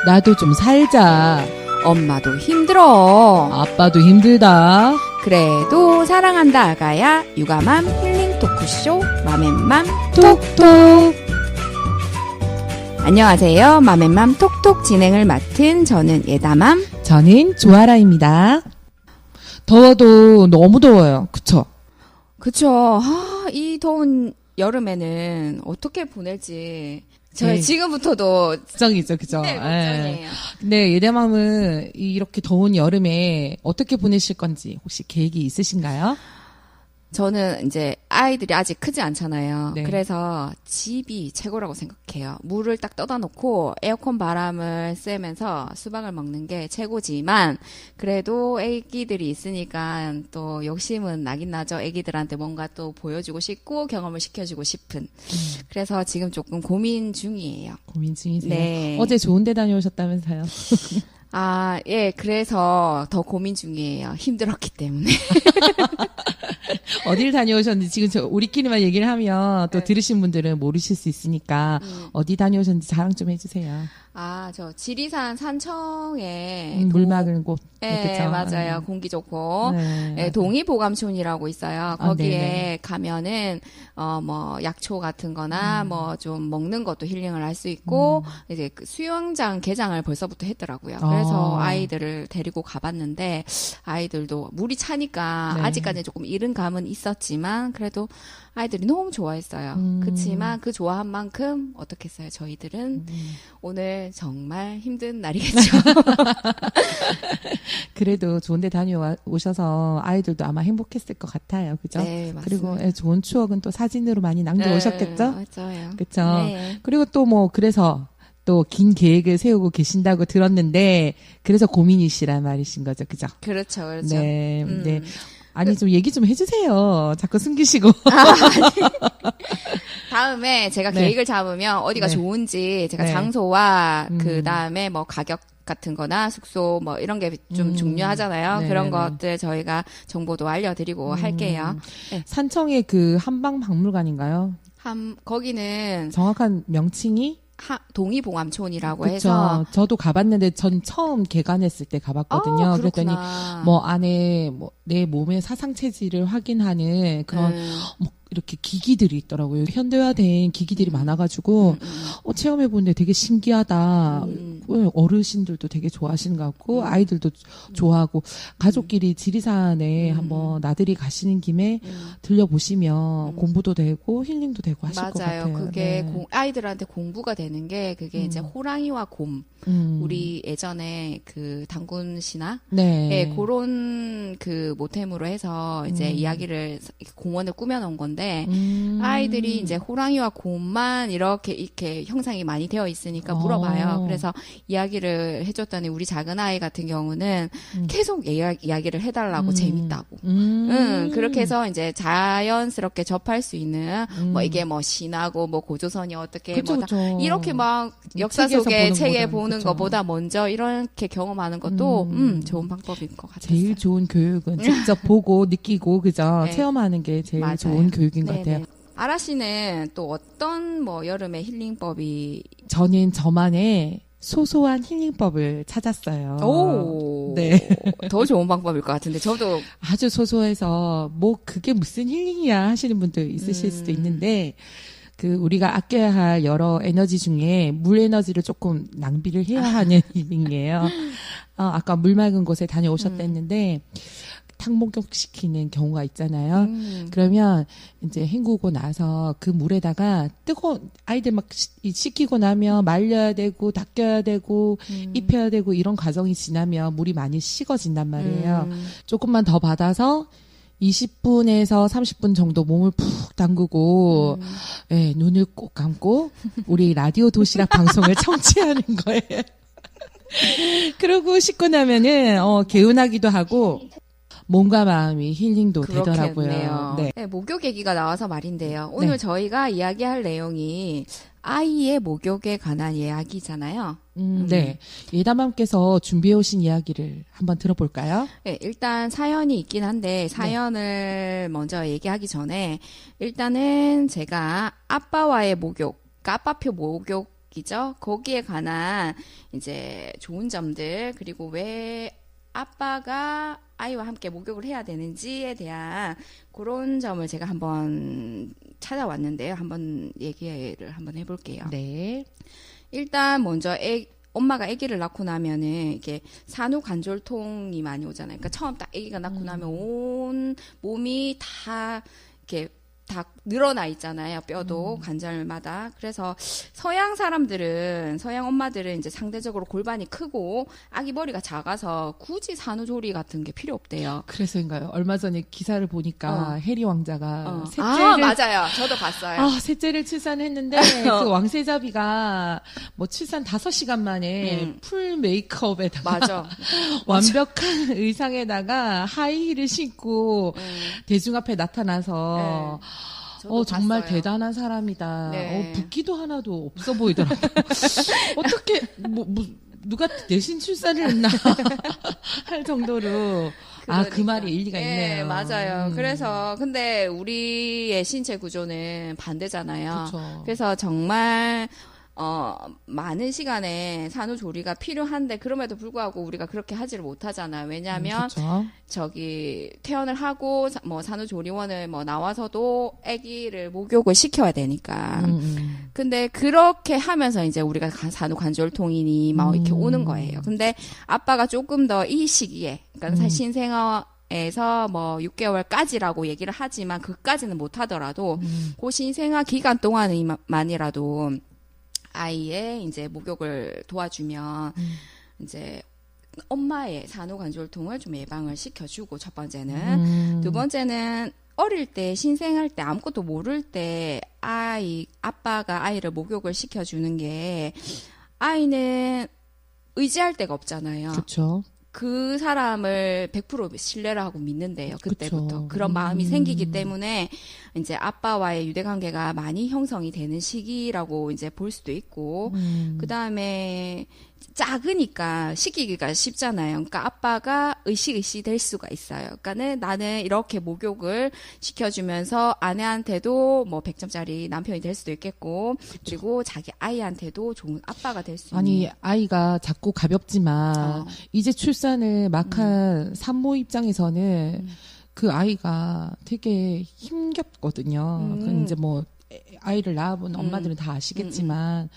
나도 좀 살자. 엄마도 힘들어. 아빠도 힘들다. 그래도 사랑한다 아가야. 육아맘 힐링 토크쇼 맘앤맘 톡톡. 안녕하세요. 맘앤맘 톡톡 진행을 맡은 저는 예다맘. 저는 조아라입니다. 더워도 너무 더워요. 그쵸? 그쵸. 이 더운 여름에는 어떻게 보낼지 저희 네. 지금부터도 걱정이죠, 그죠? 네, 걱정이에요. 근데 예대맘은 이렇게 더운 여름에 어떻게 보내실 건지 혹시 계획이 있으신가요? 저는 이제 아이들이 아직 크지 않잖아요. 네. 그래서 집이 최고라고 생각해요. 물을 딱 떠다 놓고 에어컨 바람을 쐬면서 수박을 먹는 게 최고지만 그래도 애기들이 있으니까 또 욕심은 나긴 나죠. 애기들한테 뭔가 또 보여주고 싶고 경험을 시켜주고 싶은. 그래서 지금 조금 고민 중이에요. 고민 중이세요? 네. 어제 좋은 데 다녀오셨다면서요? 아, 예. 그래서 더 고민 중이에요. 힘들었기 때문에. 어딜 다녀오셨는지 지금 우리끼리만 얘기를 하면 또 네. 들으신 분들은 모르실 수 있으니까 어디 다녀오셨는지 자랑 좀 해주세요. 아, 저 지리산 산청에 물 막은 곳. 네, 그쵸? 맞아요. 공기 좋고. 네. 네, 동의보감촌이라고 있어요. 아, 거기에 네네. 가면은, 뭐, 약초 같은 거나, 뭐, 좀 먹는 것도 힐링을 할 수 있고, 이제 그 수영장 개장을 벌써부터 했더라고요. 그래서 아이들을 데리고 가봤는데, 아이들도 물이 차니까, 네. 아직까지 조금 이른 감은 있었지만, 그래도 아이들이 너무 좋아했어요. 그치만 그 좋아한 만큼, 어떻겠어요? 저희들은 오늘 정말 힘든 날이겠죠. 그래도 좋은 데 다녀오셔서 아이들도 아마 행복했을 것 같아요. 그죠? 네, 맞습니다. 그리고 좋은 추억은 또 사진으로 많이 남겨오셨겠죠? 맞아요. 그쵸? 네. 그리고 또 뭐, 그래서 또 긴 계획을 세우고 계신다고 들었는데, 그래서 고민이시란 말이신 거죠. 그죠? 그렇죠, 그렇죠. 네. 네. 아니, 좀 얘기 좀 해주세요. 자꾸 숨기시고. 다음에 제가 네. 계획을 잡으면 어디가 네. 좋은지 제가 네. 장소와 그 다음에 뭐 가격 같은 거나 숙소 뭐 이런 게 좀 중요하잖아요. 네, 그런 네, 네. 것들 저희가 정보도 알려드리고 할게요. 네. 산청의 그 한방박물관인가요? 거기는 정확한 명칭이? 동의봉암촌이라고 그쵸. 해서 저도 가봤는데 전 처음 개관했을 때 가봤거든요. 그랬더니 그렇구나. 뭐 안에 뭐 내 몸의 사상 체질을 확인하는 그런 뭐 이렇게 기기들이 있더라고요. 현대화된 기기들이 많아가지고 체험해보는데 되게 신기하다. 어르신들도 되게 좋아하시는 것 같고 아이들도 좋아하고 가족끼리 지리산에 한번 나들이 가시는 김에 들려보시면 공부도 되고 힐링도 되고 하실 것 맞아요. 같아요. 그게 네. 아이들한테 공부가 되는 게 그게 이제 호랑이와 곰. 우리 예전에 그 단군 신화 네. 예, 그런 그 모템으로 해서 이제 이야기를 공원을 꾸며놓은 건데 아이들이 이제 호랑이와 곰만 이렇게 형상이 많이 되어 있으니까 물어봐요. 그래서 이야기를 해줬더니 우리 작은 아이 같은 경우는 계속 이야기를 해달라고 재밌다고. 그렇게 해서 이제 자연스럽게 접할 수 있는 뭐 이게 뭐 신하고 뭐 고조선이 어떻게 그쵸, 뭐 다 그쵸. 이렇게 막 역사 책에서 속에 보는 책에 것보다는, 보는 그쵸. 것보다 먼저 이렇게 경험하는 것도 좋은 방법인 것 같아요. 제일 좋은 교육은 직접 보고 느끼고 그죠? 네. 체험하는 게 제일 맞아요. 좋은 교육인 것 네네. 같아요. 아라 씨는 또 어떤 뭐 여름의 힐링법이 저는 저만의 소소한 힐링법을 찾았어요. 오, 네. 더 좋은 방법일 것 같은데 저도 아주 소소해서 뭐 그게 무슨 힐링이야 하시는 분들 있으실 수도 있는데 그 우리가 아껴야 할 여러 에너지 중에 물 에너지를 조금 낭비를 해야 하는 힐링이에요. 아까 물 맑은 곳에 다녀오셨다 했는데 탕 목욕시키는 경우가 있잖아요. 그러면 이제 헹구고 나서 그 물에다가 뜨거운 아이들 막 씻기고 나면 말려야 되고 닦여야 되고 입혀야 되고 이런 과정이 지나면 물이 많이 식어진단 말이에요. 조금만 더 받아서 20분에서 30분 정도 몸을 푹 담그고 예, 눈을 꼭 감고 우리 라디오 도시락 방송을 청취하는 거예요. 그러고 씻고 나면은 개운하기도 하고 몸과 마음이 힐링도 되더라고요. 그렇겠네요. 네. 네, 목욕 얘기가 나와서 말인데요. 오늘 네. 저희가 이야기할 내용이 아이의 목욕에 관한 이야기잖아요. 네. 예담함께서 준비해 오신 이야기를 한번 들어볼까요? 네, 일단 사연이 있긴 한데 사연을 먼저 얘기하기 전에 일단은 제가 아빠와의 목욕, 아빠표 목욕 얘기죠. 거기에 관한 이제 좋은 점들, 그리고 왜 아빠가 아이와 함께 목욕을 해야 되는지에 대한 그런 점을 제가 한번 찾아왔는데요. 한번 얘기를 한번 해볼게요. 네. 일단 먼저 엄마가 아기를 낳고 나면은 이게 산후관절통이 많이 오잖아요. 그러니까 처음 딱 아기가 낳고 나면 온 몸이 다 이렇게 다 늘어나 있잖아요. 뼈도 관절마다. 그래서 서양 엄마들은 이제 상대적으로 골반이 크고 아기 머리가 작아서 굳이 산후조리 같은 게 필요 없대요. 그래서인가요? 얼마 전에 기사를 보니까 해리 왕자가 맞아요. 저도 봤어요. 셋째를 출산했는데 그 왕세자비가 뭐 출산 5시간 만에 풀 메이크업에다가 맞아. 완벽한 의상에다가 하이힐을 신고 대중 앞에 나타나서 정말 봤어요. 대단한 사람이다. 네. 붓기도 하나도 없어 보이더라고요. 어떻게 누가 대신 출산을 했나 할 정도로 그 말이 일리가 있네요. 맞아요. 그래서 근데 우리의 신체 구조는 반대잖아요. 그쵸. 그래서 정말 많은 시간에 산후조리가 필요한데 그럼에도 불구하고 우리가 그렇게 하지를 못하잖아요. 왜냐하면 저기 퇴원을 하고 뭐 산후조리원을 뭐 나와서도 아기를 목욕을 시켜야 되니까. 근데 그렇게 하면서 이제 우리가 산후관절통이니 막 이렇게 오는 거예요. 근데 아빠가 조금 더 이 시기에, 그러니까 신생아에서 뭐 6개월까지라고 얘기를 하지만 그까지는 못 하더라도 그 신생아 기간 동안만이라도 아이의 이제 목욕을 도와주면 이제 엄마의 산후관절통을 좀 예방을 시켜주고, 첫 번째는. 두 번째는 어릴 때, 신생할 때, 아무것도 모를 때 아빠가 아이를 목욕을 시켜주는 게 아이는 의지할 데가 없잖아요. 그렇죠. 그 사람을 100% 신뢰를 하고 믿는데요. 그때부터. 그쵸. 그런 마음이 생기기 때문에 이제 아빠와의 유대관계가 많이 형성이 되는 시기라고 이제 볼 수도 있고, 그다음에 작으니까 시키기가 쉽잖아요. 그러니까 아빠가 의식 될 수가 있어요. 그러니까는 나는 이렇게 목욕을 시켜주면서 아내한테도 뭐 100점짜리 남편이 될 수도 있겠고, 그리고 자기 아이한테도 좋은 아빠가 될 수 있는. 아니, 아이가 작고 가볍지만 이제 출산을 막 한 산모 입장에서는 그 아이가 되게 힘겹거든요. 그 이제 뭐 아이를 낳아본 엄마들은 다 아시겠지만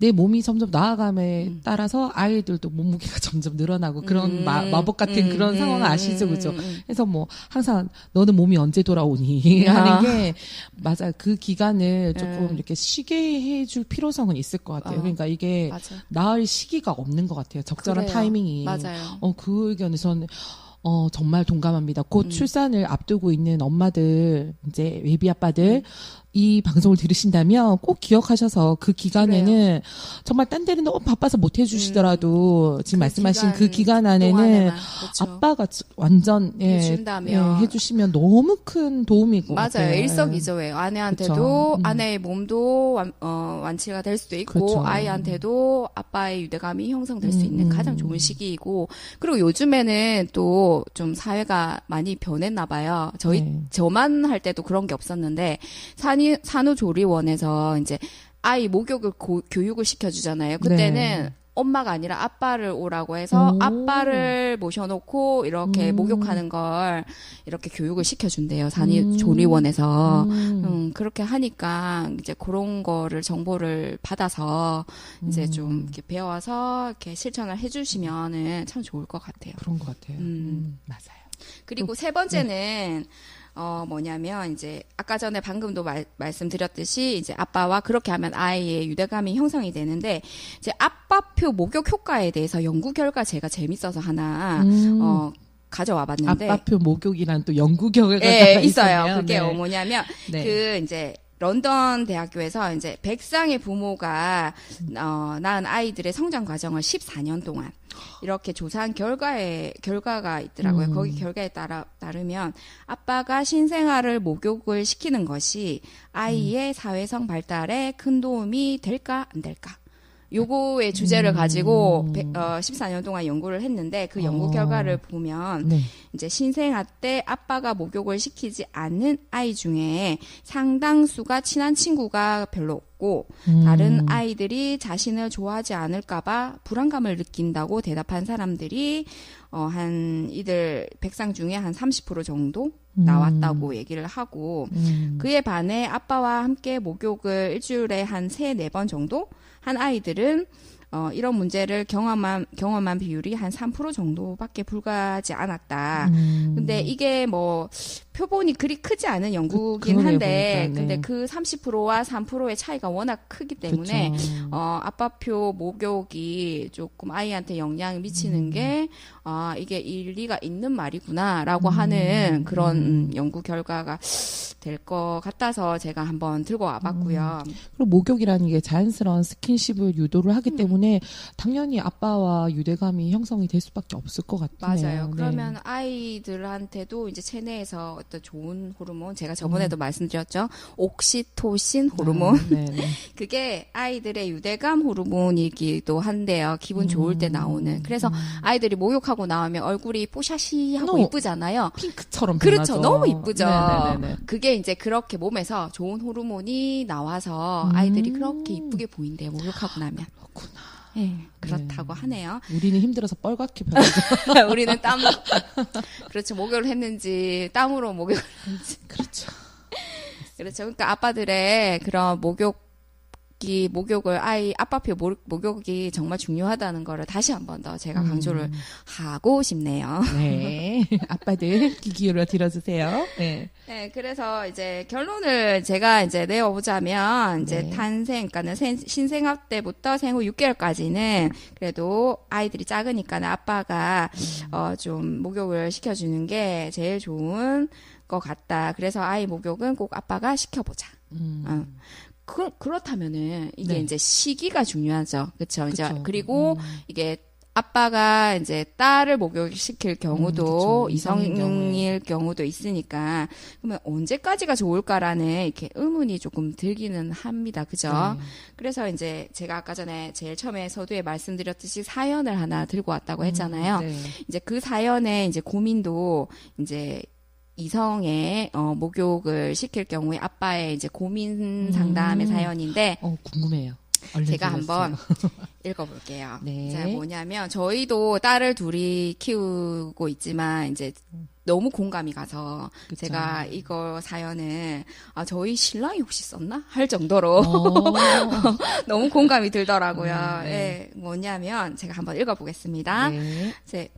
내 몸이 점점 나아감에 따라서 아이들도 몸무게가 점점 늘어나고 그런 마법 같은 그런 상황을 아시죠, 그죠? 그래서 뭐 항상 너는 몸이 언제 돌아오니 하는 게 맞아요. 그 기간을 조금 이렇게 쉬게 해줄 필요성은 있을 것 같아요. 그러니까 이게 맞아. 나을 시기가 없는 것 같아요. 적절한 그래요. 타이밍이. 맞아요. 그 의견에 저는 정말 동감합니다. 곧 출산을 앞두고 있는 엄마들, 이제 예비 아빠들, 이 방송을 들으신다면 꼭 기억하셔서 그 기간에는 그래요. 정말 딴 데는 너무 바빠서 못 해주시더라도 지금 말씀하신 그 기간 안에는 동안에만, 그렇죠. 아빠가 완전 해준다면. 해주시면 너무 큰 도움이고 맞아요. 일석이조예요. 아내한테도 그쵸. 아내의 몸도 완치가 될 수도 있고, 그쵸. 아이한테도 아빠의 유대감이 형성될 수 있는 가장 좋은 시기이고, 그리고 요즘에는 또 좀 사회가 많이 변했나 봐요. 저만 할 때도 그런 게 없었는데 산후조리원에서 이제 아이 목욕을 교육을 시켜주잖아요. 그때는 엄마가 아니라 아빠를 오라고 해서 아빠를 모셔놓고 이렇게 목욕하는 걸 이렇게 교육을 시켜준대요. 산후조리원에서. 그렇게 하니까 이제 그런 거를 정보를 받아서 이제 좀 이렇게 배워서 이렇게 실천을 해주시면은 참 좋을 것 같아요. 그런 것 같아요. 맞아요. 그리고 세 번째는 뭐냐면, 이제, 아까 전에 방금도 말씀드렸듯이, 이제 아빠와 그렇게 하면 아이의 유대감이 형성이 되는데, 이제 아빠표 목욕 효과에 대해서 연구 결과 제가 재밌어서 하나, 가져와 봤는데. 아빠표 목욕이란 또 연구 결과가 있어요. 그게 뭐냐면, 이제, 런던 대학교에서 이제 100상의 부모가 낳은 아이들의 성장 과정을 14년 동안 이렇게 조사한 결과가 있더라고요. 거기 결과에 따르면 아빠가 신생아를 목욕을 시키는 것이 아이의 사회성 발달에 큰 도움이 될까 안 될까? 요거의 주제를 가지고 14년 동안 연구를 했는데 그 연구 결과를 보면 네. 이제 신생아 때 아빠가 목욕을 시키지 않는 아이 중에 상당수가 친한 친구가 별로 없고 다른 아이들이 자신을 좋아하지 않을까봐 불안감을 느낀다고 대답한 사람들이 이들 100상 중에 한 30% 정도 나왔다고 얘기를 하고 그에 반해 아빠와 함께 목욕을 일주일에 한 3-4번 정도 한 아이들은 이런 문제를 경험한 비율이 한 3% 정도밖에 불과하지 않았다. 근데 이게 뭐 표본이 그리 크지 않은 연구긴 한데, 보니까, 네. 근데 그 30%와 3%의 차이가 워낙 크기 때문에 아빠표 목욕이 조금 아이한테 영향을 미치는 게 이게 일리가 있는 말이구나라고 하는 그런 연구 결과가 될 것 같아서 제가 한번 들고 와봤고요. 그리고 목욕이라는 게 자연스러운 스킨십을 유도를 하기 때문에 당연히 아빠와 유대감이 형성이 될 수밖에 없을 것 같네요. 맞아요. 네. 그러면 아이들한테도 이제 체내에서 어떤 좋은 호르몬, 제가 저번에도 말씀드렸죠. 옥시토신 호르몬. 네. 그게 아이들의 유대감 호르몬이기도 한데요. 기분 좋을 때 나오는. 그래서 아이들이 목욕하고 나오면 얼굴이 뽀샤시하고 이쁘잖아요. 핑크처럼 그렇죠. 변하죠. 너무 이쁘죠. 네네네. 그게 이제 그렇게 몸에서 좋은 호르몬이 나와서 아이들이 그렇게 이쁘게 보인대요. 목욕하고 나면. 그렇구나. 네, 그렇다고 하네요. 우리는 힘들어서 뻘겋게 변하죠. 우리는 그렇죠. 목욕을 했는지, 땀으로 목욕을 했는지. 그렇죠. 그렇죠. 그러니까 아빠들의 그런 목욕을 아빠표 목욕이 정말 중요하다는 거를 다시 한 번 더 제가 강조를 하고 싶네요. 네. 아빠들 귀 기울여 들어주세요. 네. 네, 그래서 이제 결론을 제가 이제 내어보자면, 이제 네. 그러니까는 신생아 때부터 생후 6개월까지는 그래도 아이들이 작으니까는 아빠가, 좀 목욕을 시켜주는 게 제일 좋은 것 같다. 그래서 아이 목욕은 꼭 아빠가 시켜보자. 그렇다면은 이게 네. 이제 시기가 중요하죠. 그렇죠. 이제 그리고 이게 아빠가 이제 딸을 목욕시킬 경우도 그쵸. 이성일 경우도 있으니까 그러면 언제까지가 좋을까라는 이렇게 의문이 조금 들기는 합니다. 그죠? 네. 그래서 이제 제가 아까 전에 제일 처음에 서두에 말씀드렸듯이 사연을 하나 들고 왔다고 했잖아요. 네. 이제 그 사연에 이제 고민도 이제 이성의 목욕을 시킬 경우에 아빠의 이제 고민 상담의 사연인데 궁금해요. 얼른 제가 들려주세요. 한번 읽어볼게요. 네. 자, 뭐냐면 저희도 딸을 둘이 키우고 있지만 이제 너무 공감이 가서 그쵸. 제가 이거 사연을 저희 신랑이 혹시 썼나? 할 정도로 너무 공감이 들더라고요. 네. 예, 뭐냐면 제가 한번 읽어보겠습니다. 네. 이제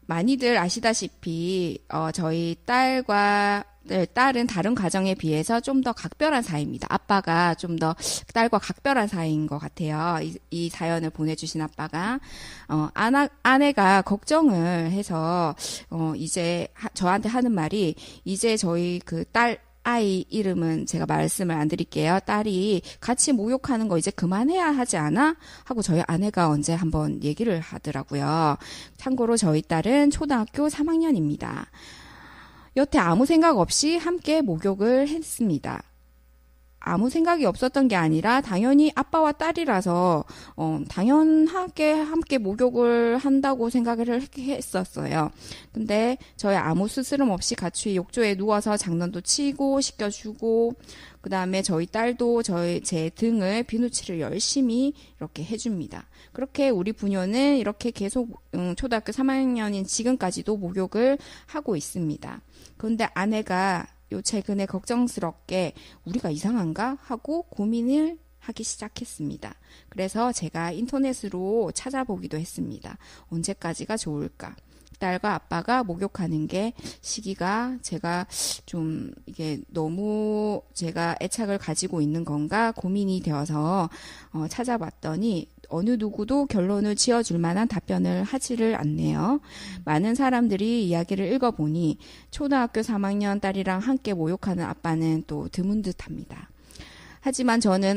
많이들 아시다시피 저희 딸은 다른 가정에 비해서 좀 더 각별한 사이입니다. 아빠가 좀 더 딸과 각별한 사이인 것 같아요. 이 사연을 보내주신 아빠가 아내가 걱정을 해서 이제 저한테 하는 말이 이제 저희 그 딸 아이 이름은 제가 말씀을 안 드릴게요. 딸이 같이 목욕하는 거 이제 그만해야 하지 않아? 하고 저희 아내가 언제 한번 얘기를 하더라고요. 참고로 저희 딸은 초등학교 3학년입니다. 여태 아무 생각 없이 함께 목욕을 했습니다. 아무 생각이 없었던 게 아니라 당연히 아빠와 딸이라서 당연하게 함께 목욕을 한다고 생각을 했었어요. 근데 저희 아무 스스럼 없이 같이 욕조에 누워서 장난도 치고 씻겨주고 그다음에 저희 딸도 제 등을 비누칠을 열심히 이렇게 해줍니다. 그렇게 우리 부녀는 이렇게 계속 초등학교 3학년인 지금까지도 목욕을 하고 있습니다. 그런데 아내가 요 최근에 걱정스럽게 우리가 이상한가 하고 고민을 하기 시작했습니다. 그래서 제가 인터넷으로 찾아보기도 했습니다. 언제까지가 좋을까? 딸과 아빠가 목욕하는 게 시기가 제가 좀 이게 너무 제가 애착을 가지고 있는 건가 고민이 되어서 찾아봤더니 어느 누구도 결론을 지어줄 만한 답변을 하지를 않네요. 많은 사람들이 이야기를 읽어보니 초등학교 3학년 딸이랑 함께 목욕하는 아빠는 또 드문 듯합니다. 하지만 저는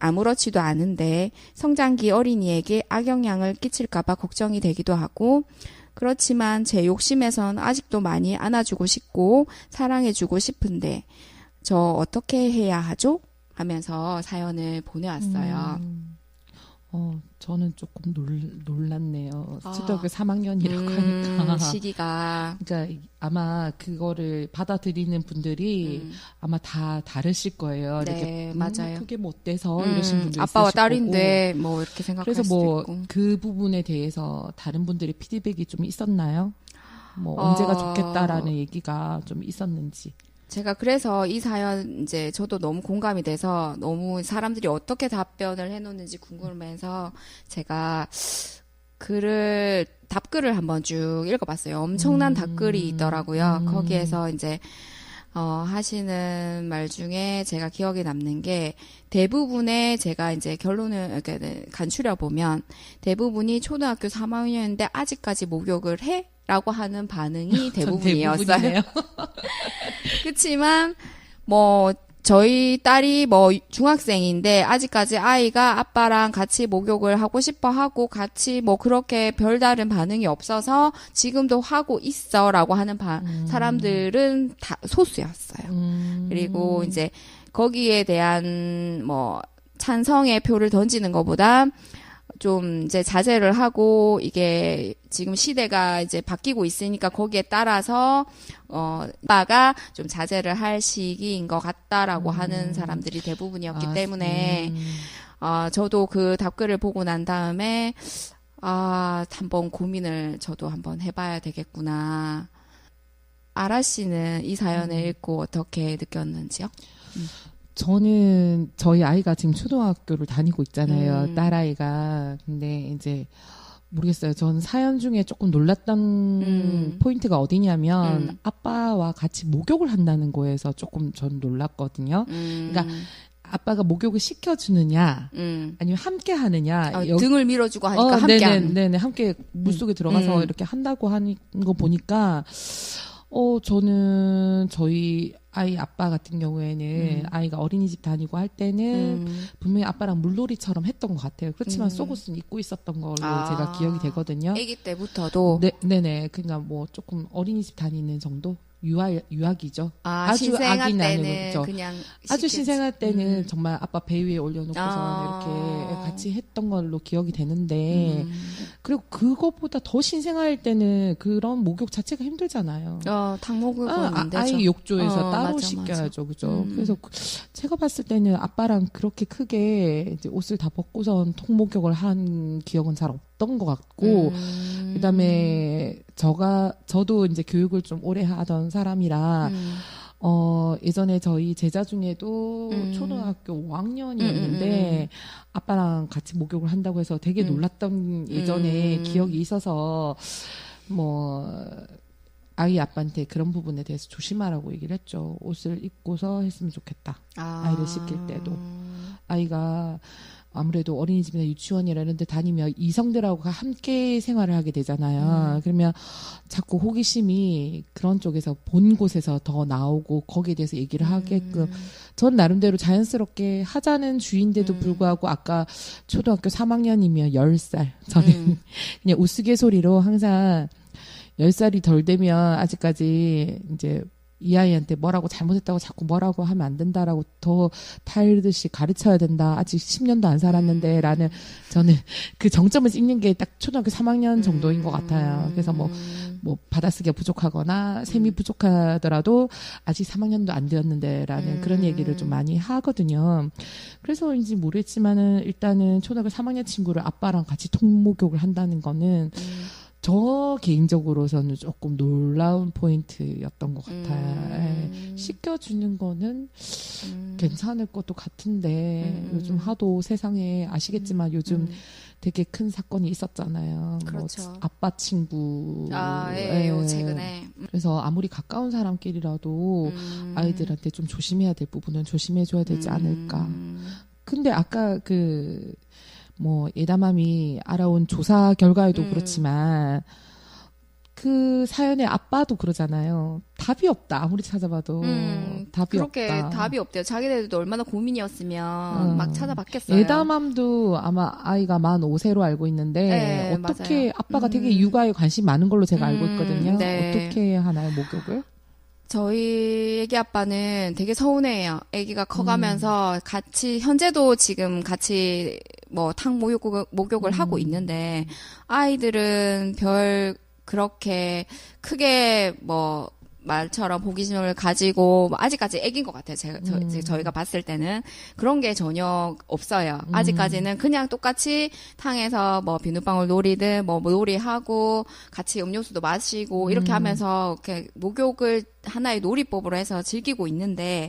아무렇지도 않은데 성장기 어린이에게 악영향을 끼칠까봐 걱정이 되기도 하고 그렇지만 제 욕심에선 아직도 많이 안아주고 싶고 사랑해주고 싶은데 저 어떻게 해야 하죠? 하면서 사연을 보내왔어요. 저는 조금 놀랐네요. 초등학교 3학년이라고 하니까. 시기가. 그러니까 아마 그거를 받아들이는 분들이 아마 다 다르실 거예요. 네, 이렇게, 맞아요. 그게 뭐 어때서 이러신 분도 아빠와 있으실 딸인데 거고. 뭐 이렇게 생각할 그래서 수도 뭐 있고. 그 부분에 대해서 다른 분들의 피드백이 좀 있었나요? 뭐 언제가 좋겠다라는 얘기가 좀 있었는지. 제가 그래서 이 사연 이제 저도 너무 공감이 돼서 너무 사람들이 어떻게 답변을 해놓는지 궁금해서 제가 답글을 한번 쭉 읽어봤어요. 엄청난 답글이 있더라고요. 거기에서 이제 하시는 말 중에 제가 기억에 남는 게 대부분의 제가 이제 결론을 이렇게 간추려 보면 대부분이 초등학교 3학년인데 아직까지 목욕을 해? 라고 하는 반응이 대부분이었어요. 그렇지만 뭐 저희 딸이 뭐 중학생인데 아직까지 아이가 아빠랑 같이 목욕을 하고 싶어 하고 같이 뭐 그렇게 별다른 반응이 없어서 지금도 하고 있어라고 하는 사람들은 다 소수였어요. 그리고 이제 거기에 대한 뭐 찬성의 표를 던지는 것보다 좀 이제 자제를 하고 이게 지금 시대가 이제 바뀌고 있으니까 거기에 따라서 아빠가 좀 자제를 할 시기인 것 같다라고 하는 사람들이 대부분이었기 때문에 저도 그 답글을 보고 난 다음에 한번 고민을 저도 한번 해봐야 되겠구나. 아라 씨는 이 사연을 읽고 어떻게 느꼈는지요? 저는 저희 아이가 지금 초등학교를 다니고 있잖아요. 딸아이가. 근데 이제 모르겠어요. 전 사연 중에 조금 놀랐던 포인트가 어디냐면 아빠와 같이 목욕을 한다는 거에서 조금 전 놀랐거든요. 그러니까 아빠가 목욕을 시켜주느냐 아니면 함께 하느냐. 등을 밀어주고 하니까 함께 하는. 네네. 함께 물속에 들어가서 이렇게 한다고 하는 거 보니까 저는 저희 아이 아빠 같은 경우에는 아이가 어린이집 다니고 할 때는 분명히 아빠랑 물놀이처럼 했던 것 같아요. 그렇지만 속옷은 입고 있었던 걸로 제가 기억이 되거든요. 아기 때부터도? 네네. 그러니까 뭐 조금 어린이집 다니는 정도? 유아기죠. 아주 신생아 아기는 때는 아니고, 그냥 아주 신생아 때는 정말 아빠 배 위에 올려놓고서 이렇게 같이 했던 걸로 기억이 되는데 그리고 그것보다 더 신생아일 때는 그런 목욕 자체가 힘들잖아요. 탕목욕은 안 되죠. 아이 욕조에서 따로 맞아, 씻겨야죠, 그죠? 그래서 제가 봤을 때는 아빠랑 그렇게 크게 이제 옷을 다 벗고선 통목욕을 한 기억은 잘 없던 것 같고, 그다음에 저도 이제 교육을 좀 오래 하던 사람이라, 예전에 저희 제자 중에도 초등학교 5학년이었는데, 아빠랑 같이 목욕을 한다고 해서 되게 놀랐던 예전에 기억이 있어서, 아이 아빠한테 그런 부분에 대해서 조심하라고 얘기를 했죠. 옷을 입고서 했으면 좋겠다. 아이를 씻길 때도. 아이가 아무래도 어린이집이나 유치원이나 이런 데 다니면 이성들하고 함께 생활을 하게 되잖아요. 그러면 자꾸 호기심이 그런 쪽에서 본 곳에서 더 나오고 거기에 대해서 얘기를 하게끔 전 나름대로 자연스럽게 하자는 주인데도 불구하고 아까 초등학교 3학년이면 10살. 저는 그냥 우스갯소리로 항상 10살이 덜 되면 아직까지 이제 이 아이한테 뭐라고 잘못했다고 자꾸 뭐라고 하면 안 된다라고 더 타일듯이 가르쳐야 된다. 아직 10년도 안 살았는데 라는 저는 그 정점을 찍는 게 딱 초등학교 3학년 정도인 것 같아요. 그래서 뭐 받아쓰기가 부족하거나 셈이 부족하더라도 아직 3학년도 안 되었는데 라는 그런 얘기를 좀 많이 하거든요. 그래서인지 모르겠지만은 일단은 초등학교 3학년 친구를 아빠랑 같이 통목욕을 한다는 거는 저 개인적으로서는 조금 놀라운 포인트였던 것 같아요. 씻겨주는 거는 괜찮을 것도 같은데 요즘 하도 세상에 아시겠지만 요즘 되게 큰 사건이 있었잖아요. 그렇죠. 뭐 아빠 친구. 최근에. 그래서 아무리 가까운 사람끼리라도 아이들한테 좀 조심해야 될 부분은 조심해줘야 되지 않을까. 근데 아까 예담함이 알아온 조사 결과에도 그렇지만 그 사연의 아빠도 그러잖아요. 답이 없다. 아무리 찾아봐도 답이 그렇게 없다. 답이 없대요. 자기네들도 얼마나 고민이었으면 막 찾아봤겠어요. 예담함도 아마 아이가 만 5세로 알고 있는데 어떻게 맞아요. 아빠가 되게 육아에 관심 많은 걸로 제가 알고 있거든요. 네. 어떻게 하나요, 목욕을? 저희 애기 아빠는 되게 서운해요. 애기가 커가면서 같이, 현재도 지금 같이 뭐 목욕을 하고 있는데, 아이들은 그렇게 크게 뭐, 말처럼 호기심을 가지고 아직까지 애기인 것 같아요. 저희가 봤을 때는 그런 게 전혀 없어요. 아직까지는 그냥 똑같이 탕에서 뭐 비눗방울 놀이든 뭐 놀이하고 같이 음료수도 마시고 이렇게 하면서 이렇게 목욕을 하나의 놀이법으로 해서 즐기고 있는데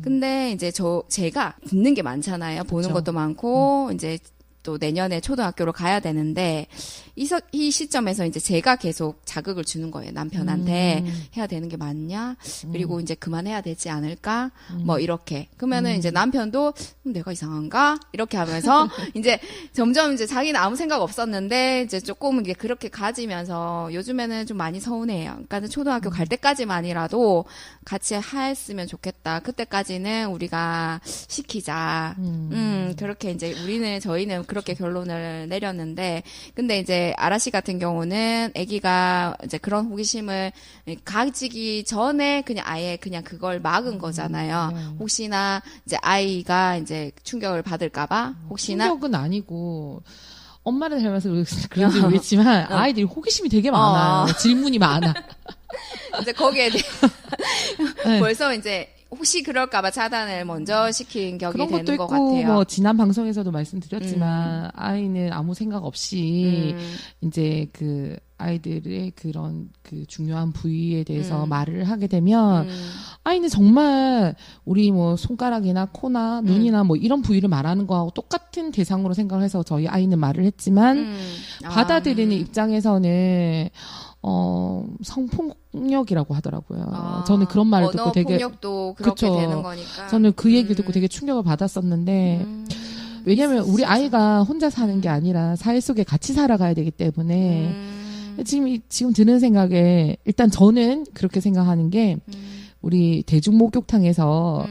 근데 이제 제가 듣는 게 많잖아요. 보는 그쵸. 것도 많고 이제 또 내년에 초등학교로 가야 되는데 이 시점에서 이제 제가 계속 자극을 주는 거예요. 남편한테 해야 되는 게 맞냐? 그리고 이제 그만해야 되지 않을까? 뭐 이렇게. 그러면은 이제 남편도 내가 이상한가? 이렇게 하면서 이제 점점 이제 자기는 아무 생각 없었는데 이제 조금 이제 그렇게 가지면서 요즘에는 좀 많이 서운해요. 그러니까 초등학교 갈 때까지만이라도 같이 했으면 좋겠다. 그때까지는 우리가 시키자. 그렇게 이제 저희는 그렇게 결론을 내렸는데, 근데 이제 아라씨 같은 경우는 아기가 이제 그런 호기심을 가지기 전에 그냥 아예 그냥 그걸 막은 거잖아요. 혹시나 이제 아이가 이제 충격을 받을까봐, 혹시나. 충격은 아니고, 엄마를 닮아서 그런지 모르겠지만, 아이들이 호기심이 되게 많아요. 질문이 많아. 이제 거기에 대해 벌써 이제 혹시 그럴까봐 차단을 먼저 시킨 격이 그런 되는 것도 것 있고, 같아요. 뭐 지난 방송에서도 말씀드렸지만 아이는 아무 생각 없이 이제 그 아이들의 그런 그 중요한 부위에 대해서 말을 하게 되면 아이는 정말 우리 뭐 손가락이나 코나 눈이나 뭐 이런 부위를 말하는 거하고 똑같은 대상으로 생각을 해서 저희 아이는 말을 했지만 받아들이는 입장에서는 성폭력이라고 하더라고요. 저는 그런 말을 듣고 되게. 언어폭력도 그렇게 그쵸. 되는 거니까. 저는 그 얘기를 듣고 되게 충격을 받았었는데, 왜냐면 우리 아이가 혼자 사는 게 아니라 사회 속에 같이 살아가야 되기 때문에, 지금 드는 생각에, 일단 저는 그렇게 생각하는 게, 우리 대중목욕탕에서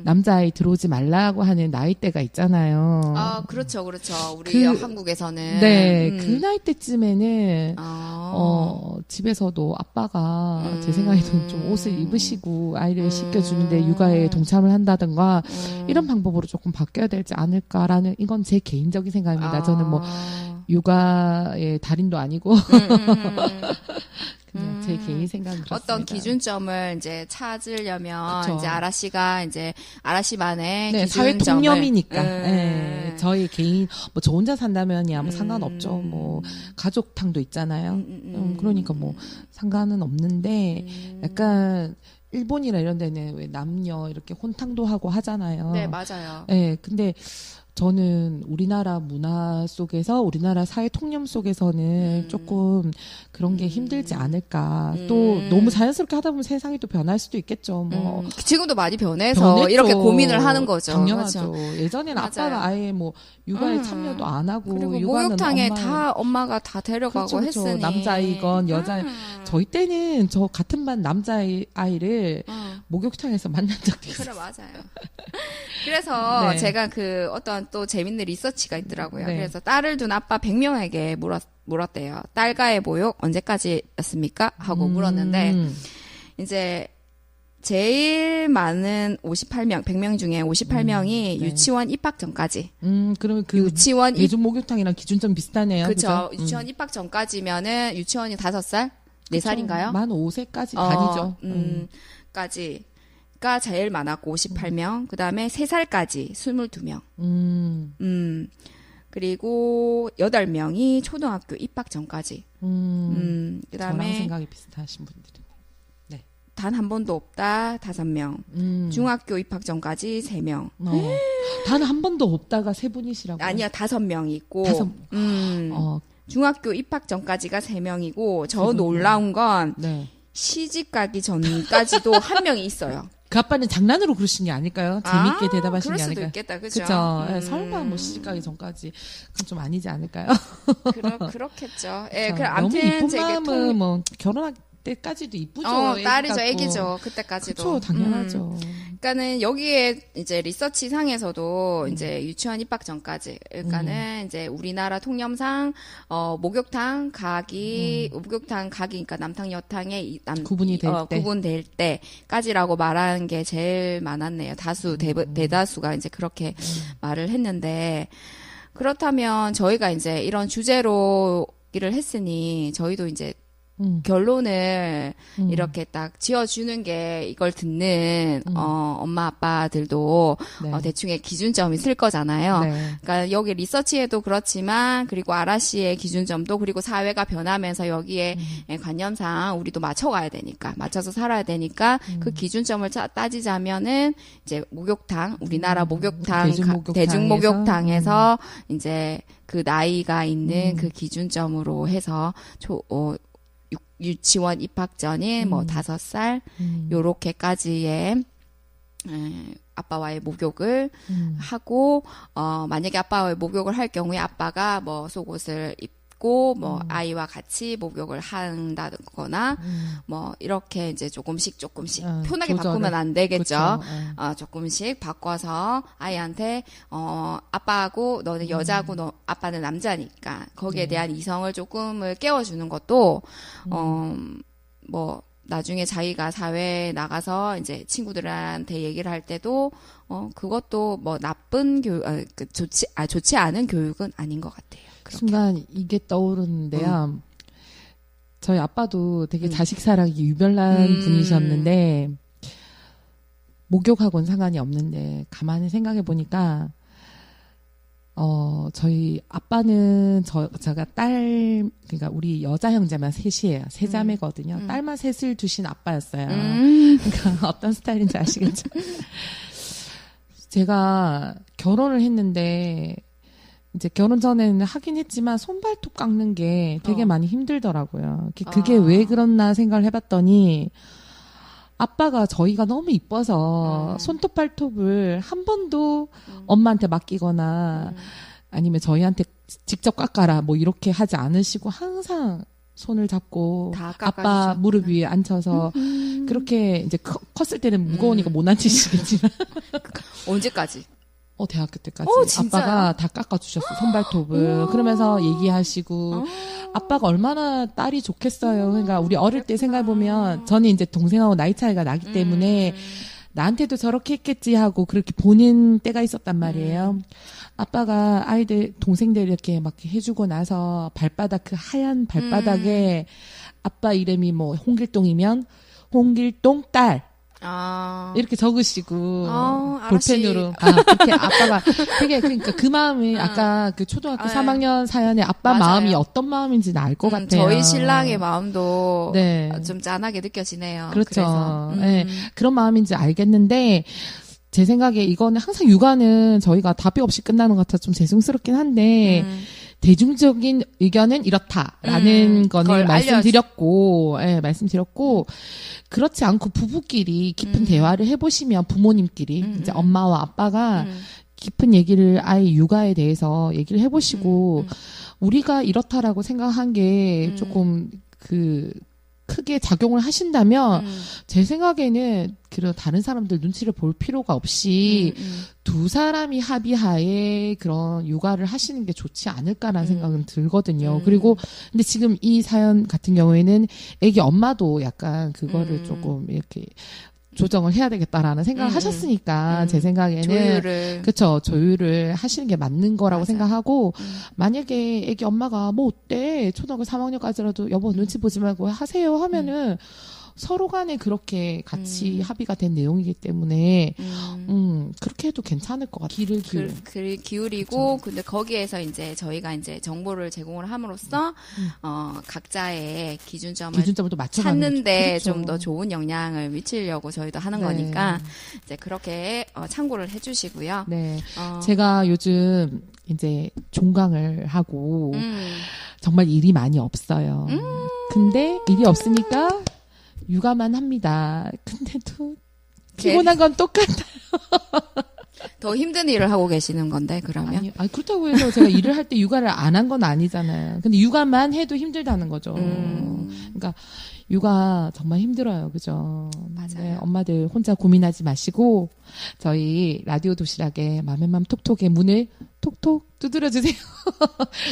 남자아이 들어오지 말라고 하는 나이대가 있잖아요. 아, 그렇죠, 그렇죠. 우리 한국에서는. 네, 그 나이 때쯤에는, 집에서도 아빠가 제 생각에는 좀 옷을 입으시고 아이를 씻겨주는데 육아에 동참을 한다든가 이런 방법으로 조금 바뀌어야 되지 않을까라는, 이건 제 개인적인 생각입니다. 저는 뭐, 육아의 달인도 아니고. 그냥 제 개인 생각은 그렇습니다. 어떤 기준점을 이제 찾으려면 그쵸. 이제 아라씨만의 네, 기준점을 사회 통념이니까. 네, 저희 개인 뭐 저 혼자 산다면야 뭐 상관없죠. 뭐 가족탕도 있잖아요. 그러니까 뭐 상관은 없는데 약간 일본이나 이런 데는 왜 남녀 이렇게 혼탕도 하고 하잖아요. 네, 맞아요. 네, 근데 저는 우리나라 문화 속에서, 우리나라 사회 통념 속에서는 조금 그런 게 힘들지 않을까. 또 너무 자연스럽게 하다 보면 세상이 또 변할 수도 있겠죠. 뭐 지금도 많이 변해서 이렇게 고민을 하는 거죠. 당연하죠. 그렇죠? 예전에는 맞아요. 아빠가 아예 뭐 육아에 참여도 안 하고, 그리고 육아는 목욕탕에 다 엄마가 다 데려가고 그렇죠. 했으니. 남자이건 여자. 저희 때는 저 같은 반 남자아이를 목욕탕에서 만난 적도 있어요. 그래, 맞아요. 그래서 네. 제가 그 어떤 또 재밌는 리서치가 있더라고요. 네. 그래서 딸을 둔 아빠 100명에게 물었대요. 딸과의 목욕 언제까지였습니까? 하고 물었는데, 이제 제일 많은 58명, 100명 중에 58명이 네. 유치원 입학 전까지. 그러면 그 유치원 대중 목욕탕이랑 기준점 비슷하네요. 그렇죠. 그죠? 유치원 입학 전까지면은 유치원이 5살? 4살인가요? 만 5세까지 다니죠. 까지가 제일 많았고 58명. 그다음에 3살까지 22명. 그리고 8명이 초등학교 입학 전까지. 저랑 그다음에 생각이 비슷하신 분들이네. 단 한 번도 없다 5명. 중학교 입학 전까지 3명. 단 한 번도 없다가 3분이시라고. 아니요, 5명이 있고. 5. 중학교 입학 전까지가 3명이고 저 놀라운 건 네. 시집 가기 전까지도 1명이 있어요. 그 아빠는 장난으로 그러신 게 아닐까요? 재밌게 대답하신 그럴 게 수도 아닐까요? 있겠다, 그죠? 그죠? 설마 뭐 시집가기 전까지 그건 좀 아니지 않을까요? 그렇겠죠. 예, 그쵸. 그 너무 아무튼 이쁜 제게 마음은 뭐 결혼하기 그때까지도 이쁘죠. 딸이죠, 애기죠. 그때까지도. 그렇죠, 당연하죠. 그러니까는 여기에 이제 리서치 상에서도 이제 유치원 입학 전까지, 그러니까는 이제 우리나라 통념상 목욕탕 가기, 그러니까 남탕 여탕의 구분이 될 때, 구분될 때까지라고 말하는 게 제일 많았네요. 대다수가 이제 그렇게 말을 했는데, 그렇다면 저희가 이제 이런 주제로 일을 했으니 저희도 이제 결론을 이렇게 딱 지어주는 게 이걸 듣는 엄마 아빠들도 네. 대충의 기준점이 있을 거잖아요. 네. 그러니까 여기 리서치에도 그렇지만 그리고 아라 씨의 기준점도 그리고 사회가 변하면서 여기에 관념상 우리도 맞춰가야 되니까 맞춰서 살아야 되니까 그 기준점을 따지자면은 이제 목욕탕 우리나라 목욕탕 대중목욕탕에서 이제 그 나이가 있는 그 기준점으로 해서 유치원 입학 전인 뭐 5살 요렇게까지의 아빠와의 목욕을 하고 만약에 아빠와의 목욕을 할 경우에 아빠가 뭐 속옷을 입고 뭐 아이와 같이 목욕을 한다거나 뭐 이렇게 이제 조금씩 편하게 조절을. 바꾸면 안 되겠죠. 그쵸. 조금씩 바꿔서 아이한테 아빠하고 너는 여자고 아빠는 남자니까 거기에 대한 이성을 조금을 깨워주는 것도 뭐 나중에 자기가 사회에 나가서 이제 친구들한테 얘기를 할 때도 그것도 뭐 나쁜 좋지 않은 교육은 아닌 것 같아요. 그렇게. 순간 이게 떠오르는데요. 저희 아빠도 되게 자식 사랑이 유별난 분이셨는데 목욕하고는 상관이 없는데 가만히 생각해 보니까 저희 아빠는 제가 그러니까 우리 여자 형제만 셋이에요. 세 자매거든요. 딸만 셋을 두신 아빠였어요. 그러니까 어떤 스타일인지 아시겠죠? 제가 결혼을 했는데 이제 결혼 전에는 하긴 했지만 손발톱 깎는 게 되게 많이 힘들더라고요. 그게 왜 그렇나 생각을 해봤더니 아빠가 저희가 너무 이뻐서 손톱 발톱을 한 번도 엄마한테 맡기거나 아니면 저희한테 직접 깎아라 뭐 이렇게 하지 않으시고 항상 손을 잡고 아빠 무릎 위에 앉혀서 그렇게 이제 컸을 때는 무거우니까 못 앉히시겠지만 언제까지? 대학교 때까지 진짜요? 아빠가 다 깎아주셨어 손발톱을. 그러면서 얘기하시고 아빠가 얼마나 딸이 좋겠어요. 그러니까 우리 어릴 때 생각해보면 저는 이제 동생하고 나이 차이가 나기 때문에 나한테도 저렇게 했겠지 하고 그렇게 보는 때가 있었단 말이에요. 아빠가 동생들 이렇게 막 해주고 나서 그 하얀 발바닥에 아빠 이름이 뭐 홍길동이면 홍길동 딸 이렇게 적으시고 볼펜으로 그렇게 아빠가 되게 그러니까 그 마음이 아까 그 초등학교 3학년 사연에 아빠 맞아요. 마음이 어떤 마음인지는 알 것 같아요. 저희 신랑의 마음도 네. 좀 짠하게 느껴지네요. 그렇죠. 네, 그런 마음인지 알겠는데 제 생각에 이거는 항상 육아는 저희가 답이 없이 끝나는 것 같아서 좀 죄송스럽긴 한데 대중적인 의견은 이렇다라는 거는 말씀드렸고 그렇지 않고 부부끼리 깊은 대화를 해보시면 부모님끼리 이제 엄마와 아빠가 깊은 얘기를 아이 육아에 대해서 얘기를 해보시고 우리가 이렇다라고 생각한 게 조금 크게 작용을 하신다면 제 생각에는 다른 사람들 눈치를 볼 필요가 없이 두 사람이 합의하에 그런 육아를 하시는 게 좋지 않을까라는 생각은 들거든요. 그리고 근데 지금 이 사연 같은 경우에는 애기 엄마도 약간 그거를 조금 이렇게 조정을 해야 되겠다라는 생각을 하셨으니까 제 생각에는 조율을 하시는 게 맞는 거라고 맞아. 생각하고 만약에 애기 엄마가 뭐 어때 초등학교 3학년까지라도 여보 눈치 보지 말고 하세요 하면은 서로 간에 그렇게 같이 합의가 된 내용이기 때문에 그렇게 해도 괜찮을 것 같아요. 귀를 기울이고 근데 거기에서 이제 저희가 이제 정보를 제공을 함으로써 각자의 기준점을 또 찾는데 좀 더 좋은 영향을 미치려고 저희도 하는 거니까 이제 그렇게 참고를 해주시고요. 네, 제가 요즘 이제 종강을 하고 정말 일이 많이 없어요. 근데 일이 없으니까 육아만 합니다. 근데도 피곤한 건 똑같아요. 더 힘든 일을 하고 계시는 건데, 그러면? 아니, 그렇다고 해서 제가 일을 할 때 육아를 안 한 건 아니잖아요. 근데 육아만 해도 힘들다는 거죠. 그러니까 육아 정말 힘들어요. 그죠? 맞아요. 네, 엄마들 혼자 고민하지 마시고 저희 라디오 도시락에 맘앤맘 톡톡의 문을 톡톡 두드려주세요.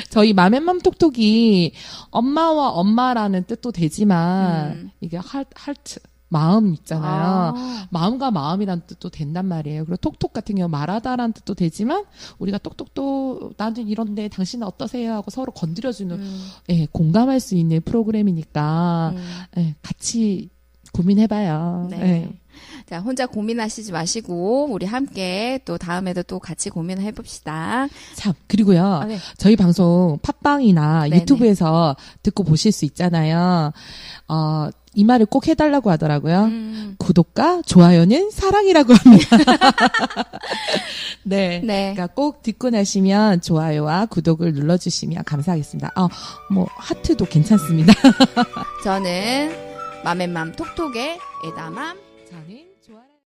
저희 맘앤맘 톡톡이 엄마와 엄마라는 뜻도 되지만 이게 하트 마음 있잖아요. 마음과 마음이란 뜻도 된단 말이에요. 그리고 톡톡 같은 경우 말하다라는 뜻도 되지만 우리가 똑똑도 나는 이런데 당신은 어떠세요 하고 서로 건드려주는 예, 공감할 수 있는 프로그램이니까 예, 같이 고민해봐요. 네. 예. 자, 혼자 고민하시지 마시고 우리 함께 또 다음에도 또 같이 고민을 해봅시다. 참 그리고요. 네. 저희 방송 팟빵이나 네네. 유튜브에서 듣고 보실 수 있잖아요. 이 말을 꼭 해달라고 하더라고요. 구독과 좋아요는 사랑이라고 합니다. 네. 네. 그러니까 꼭 듣고 나시면 좋아요와 구독을 눌러주시면 감사하겠습니다. 뭐 하트도 괜찮습니다. 저는 맘앤맘 톡톡의 에다맘 저는